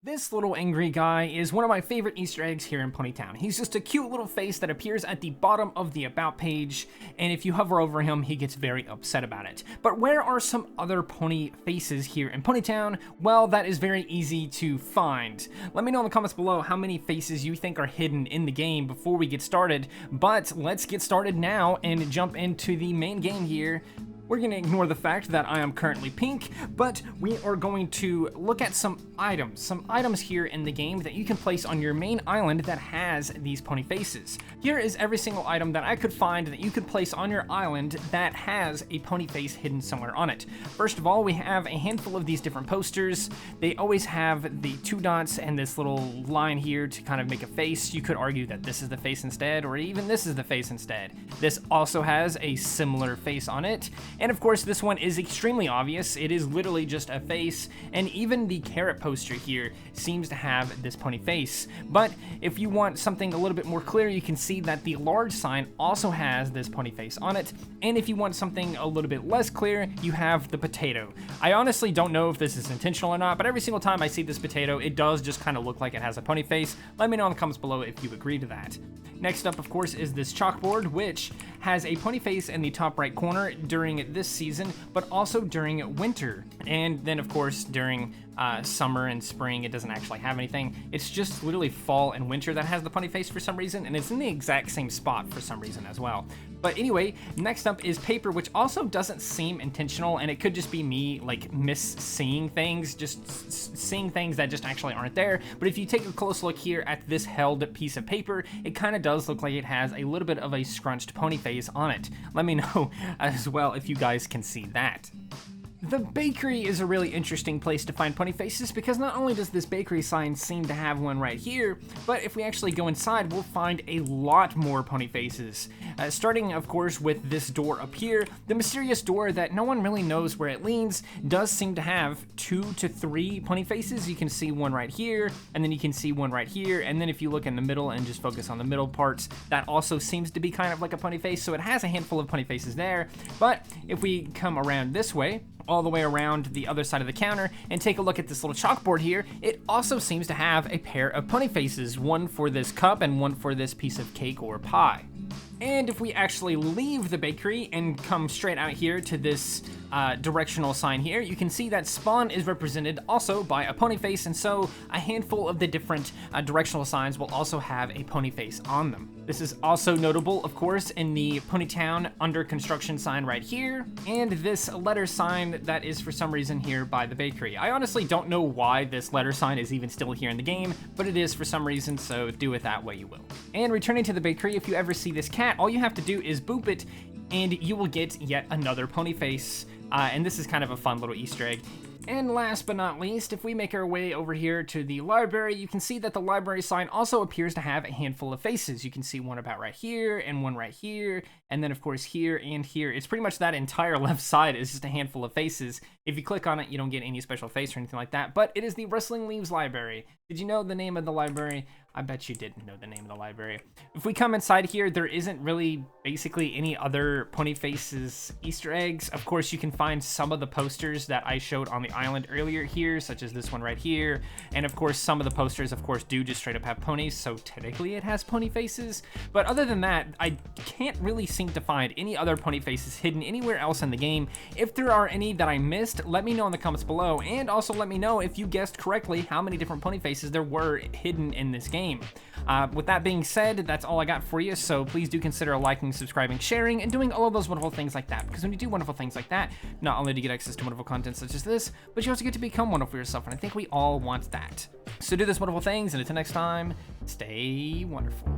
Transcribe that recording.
This little angry guy is one of my favorite Easter eggs here in Ponytown. He's just a cute little face that appears at the bottom of the About page, and if you hover over him, he gets very upset about it. But where are some other pony faces here in Ponytown? Well, that is very easy to find. Let me know in the comments below how many faces you think are hidden in the game before we get started, but let's get started now and jump into the main game here. We're going to ignore the fact that I am currently pink, but we are going to look at some items here in the game that you can place on your main island that has these pony faces. Here is every single item that I could find that you could place on your island that has a pony face hidden somewhere on it. First of all, we have a handful of these different posters. They always have the two dots and this little line here to kind of make a face. You could argue that this is the face instead, or even this is the face instead. This also has a similar face on it. And of course, this one is extremely obvious. It is literally just a face, and even the carrot poster here seems to have this pony face. But if you want something a little bit more clear, you can see that the large sign also has this pony face on it. And if you want something a little bit less clear, you have the potato. I honestly don't know if this is intentional or not, but every single time I see this potato, it does just kind of look like it has a pony face. Let me know in the comments below if you agree to that. Next up, of course, is this chalkboard, which has a pony face in the top right corner during this season, but also during winter. And then, of course, during summer and spring, it doesn't actually have anything. It's just literally fall and winter that has the pony face for some reason, and it's in the exact same spot for some reason as well. But anyway, next up is paper, which also doesn't seem intentional, and it could just be me like seeing things, just seeing things that just actually aren't there. But if you take a close look here at this held piece of paper, it kind of does look like it has a little bit of a scrunched pony face on it. Let me know as well if you guys can see that. The bakery is a really interesting place to find pony faces because not only does this bakery sign seem to have one right here, but if we actually go inside, we'll find a lot more pony faces. Starting, of course, with this door up here, the mysterious door that no one really knows where it leads does seem to have 2 to 3 pony faces. You can see one right here, and then you can see one right here, and then if you look in the middle and just focus on the middle parts, that also seems to be kind of like a pony face, so it has a handful of pony faces there. But if we come around this way, all the way around the other side of the counter and take a look at this little chalkboard here, it also seems to have a pair of pony faces, one for this cup and one for this piece of cake or pie. And if we actually leave the bakery and come straight out here to this directional sign here, you can see that Spawn is represented also by a pony face, and so a handful of the different directional signs will also have a pony face on them. This is also notable, of course, in the Ponytown under construction sign right here, and this letter sign that is for some reason here by the bakery. I honestly don't know why this letter sign is even still here in the game, but it is for some reason, so do it that way you will. And returning to the bakery, if you ever see this cat, all you have to do is boop it, and you will get yet another pony face. And this is kind of a fun little Easter egg. And last but not least, if we make our way over here to the library, you can see that the library sign also appears to have a handful of faces. You can see one about right here, and one right here, and then of course here and here. It's pretty much that entire left side is just a handful of faces. If you click on it, you don't get any special face or anything like that, but it is the Rustling Leaves Library. Did you know the name of the library? I bet you didn't know the name of the library. If we come inside here, there isn't really basically any other pony faces Easter eggs. Of course, you can find some of the posters that I showed on the island earlier here, such as this one right here. And of course, some of the posters, of course, do just straight up have ponies, so technically it has pony faces. But other than that, I can't really seem to find any other pony faces hidden anywhere else in the game. If there are any that I missed, let me know in the comments below, and also let me know if you guessed correctly how many different pony faces there were hidden in this game. With that being said, that's all I got for you, so please do consider liking, subscribing, sharing, and doing all of those wonderful things like that, because when you do wonderful things like that, not only do you get access to wonderful content such as this, but you also get to become wonderful yourself, and I think we all want that. So do those wonderful things, and until next time, stay wonderful.